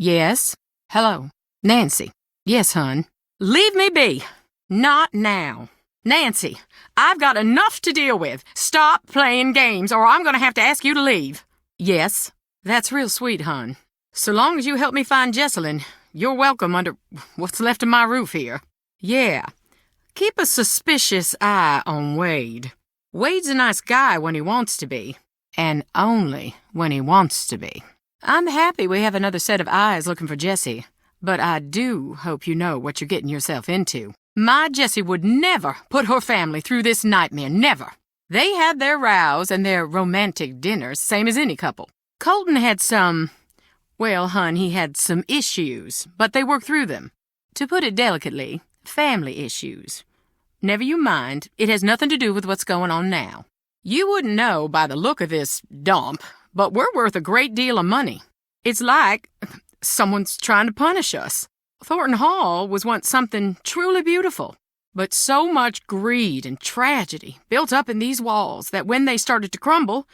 Yes? Hello? Nancy? Yes, hon. Leave me be. Not now. Nancy, I've got enough to deal with. Stop playing games or I'm going to have to ask you to leave. Yes? That's real sweet, hon. So long as you help me find Jessalyn, you're welcome under what's left of my roof here. Yeah. Keep a suspicious eye on Wade. Wade's a nice guy when he wants to be. And only when he wants to be. I'm happy we have another set of eyes looking for Jessie, but I do hope you know what you're getting yourself into. My Jessie would never put her family through this nightmare, never. They had their rows and their romantic dinners, same as any couple. Colton had well, hon, he had some issues, but they worked through them. To put it delicately, family issues. Never you mind, it has nothing to do with what's going on now. You wouldn't know by the look of this dump, but we're worth a great deal of money. It's like someone's trying to punish us. Thornton Hall was once something truly beautiful, but so much greed and tragedy built up in these walls that when they started to crumble,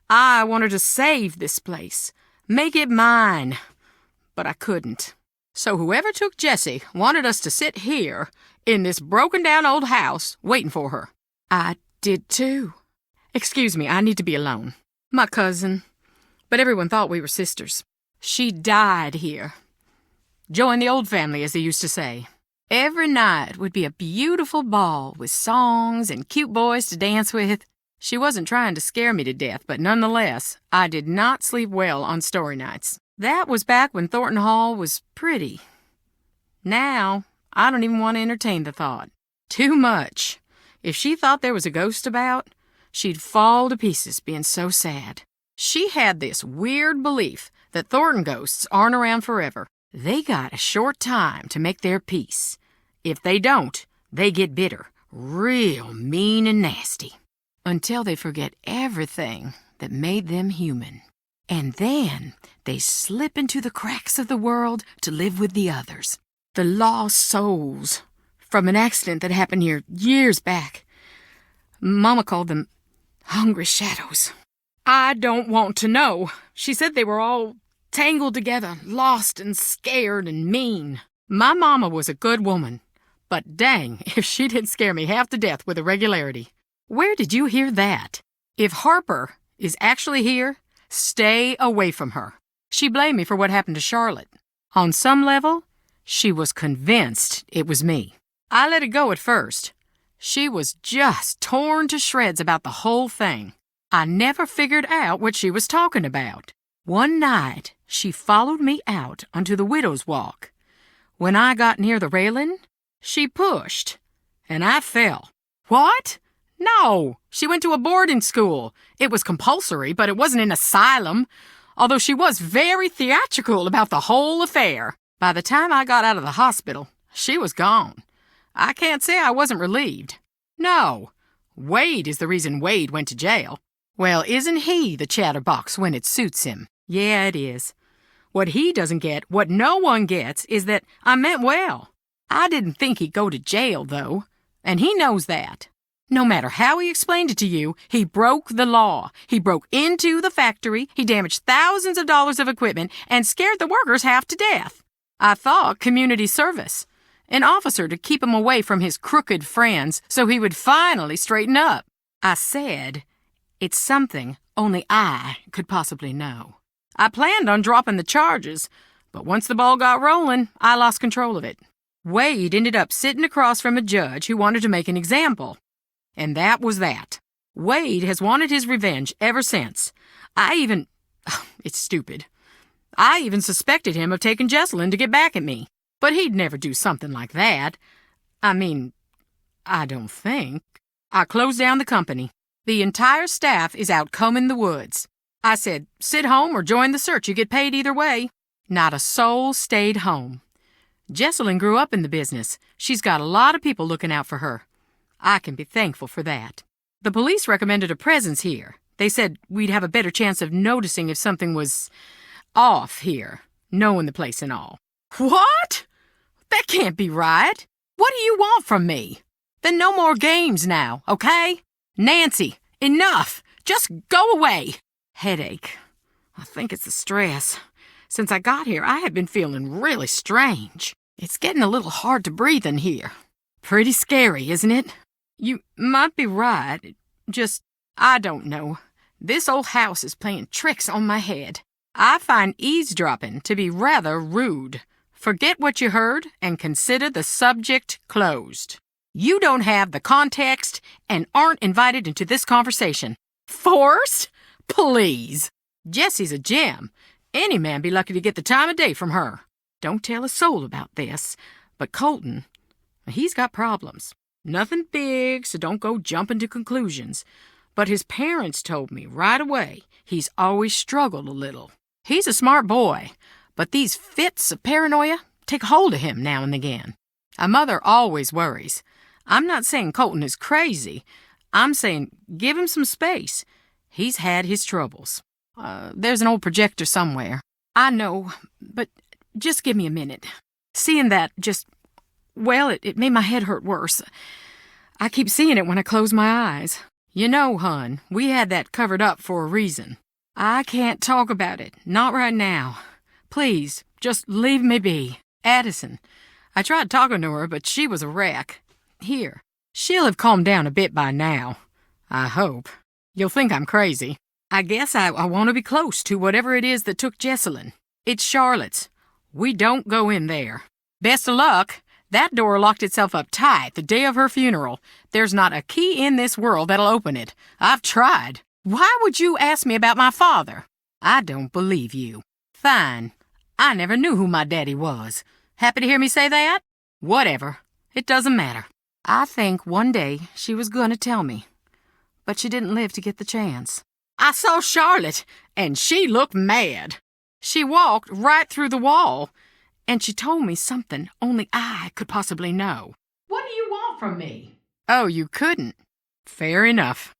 I wanted to save this place, make it mine, but I couldn't. So whoever took Jessie wanted us to sit here in this broken-down old house waiting for her. I did too. Excuse me, I need to be alone. My cousin, but everyone thought we were sisters. She died here. Join the old family, as they used to say. Every night would be a beautiful ball with songs and cute boys to dance with. She wasn't trying to scare me to death, but nonetheless, I did not sleep well on story nights. That was back when Thornton Hall was pretty. Now, I don't even want to entertain the thought. Too much. If she thought there was a ghost about, she'd fall to pieces being so sad. She had this weird belief that Thornton ghosts aren't around forever. They got a short time to make their peace. If they don't, they get bitter, real mean and nasty, until they forget everything that made them human. And then they slip into the cracks of the world to live with the others. The lost souls from an accident that happened here years back. Mama called them hungry shadows. I don't want to know. She said they were all tangled together, lost and scared and mean. My mama was a good woman, but dang if she didn't scare me half to death with irregularity. Where did you hear that? If Harper is actually here, stay away from her. She blamed me for what happened to Charlotte. On some level, she was convinced it was me. I let it go at first. She was just torn to shreds about the whole thing. I never figured out what she was talking about. One night, she followed me out onto the widow's walk. When I got near the railing, she pushed, and I fell. What? No, she went to a boarding school. It was compulsory, but it wasn't an asylum, although she was very theatrical about the whole affair. By the time I got out of the hospital, she was gone. I can't say I wasn't relieved. No, Wade is the reason Wade went to jail. Well, isn't he the chatterbox when it suits him? Yeah, it is. What he doesn't get, what no one gets, is that I meant well. I didn't think he'd go to jail, though, and he knows that. No matter how he explained it to you, he broke the law. He broke into the factory, he damaged thousands of dollars of equipment, and scared the workers half to death. I thought community service. An officer to keep him away from his crooked friends so he would finally straighten up. I said, it's something only I could possibly know. I planned on dropping the charges, but once the ball got rolling, I lost control of it. Wade ended up sitting across from a judge who wanted to make an example. And that was that. Wade has wanted his revenge ever since. It's stupid. I even suspected him of taking Jessalyn to get back at me. But he'd never do something like that. I don't think. I closed down the company. The entire staff is out combing the woods. I said, sit home or join the search. You get paid either way. Not a soul stayed home. Jessalyn grew up in the business. She's got a lot of people looking out for her. I can be thankful for that. The police recommended a presence here. They said we'd have a better chance of noticing if something was off here, knowing the place and all. What? That can't be right. What do you want from me? Then no more games now, okay? Nancy, enough. Just go away. Headache. I think it's the stress. Since I got here, I have been feeling really strange. It's getting a little hard to breathe in here. Pretty scary, isn't it? You might be right. I don't know. This old house is playing tricks on my head. I find eavesdropping to be rather rude. Forget what you heard and consider the subject closed. You don't have the context and aren't invited into this conversation. Forced? Please. Jessie's a gem. Any man be lucky to get the time of day from her. Don't tell a soul about this, but Colton, he's got problems. Nothing big, so don't go jumping to conclusions. But his parents told me right away he's always struggled a little. He's a smart boy, but these fits of paranoia take hold of him now and again. A mother always worries. I'm not saying Colton is crazy. I'm saying give him some space. He's had his troubles. There's an old projector somewhere. I know, but just give me a minute. Seeing that it made my head hurt worse. I keep seeing it when I close my eyes. You know, hon, we had that covered up for a reason. I can't talk about it, not right now. Please, just leave me be. Addison, I tried talking to her, but she was a wreck. Here, she'll have calmed down a bit by now. I hope. You'll think I'm crazy. I guess I want to be close to whatever it is that took Jessalyn. It's Charlotte's. We don't go in there. Best of luck. That door locked itself up tight the day of her funeral. There's not a key in this world that'll open it. I've tried. Why would you ask me about my father? I don't believe you. Fine. I never knew who my daddy was. Happy to hear me say that? Whatever. It doesn't matter. I think one day she was going to tell me, but she didn't live to get the chance. I saw Charlotte, and she looked mad. She walked right through the wall, and she told me something only I could possibly know. What do you want from me? Oh, you couldn't? Fair enough.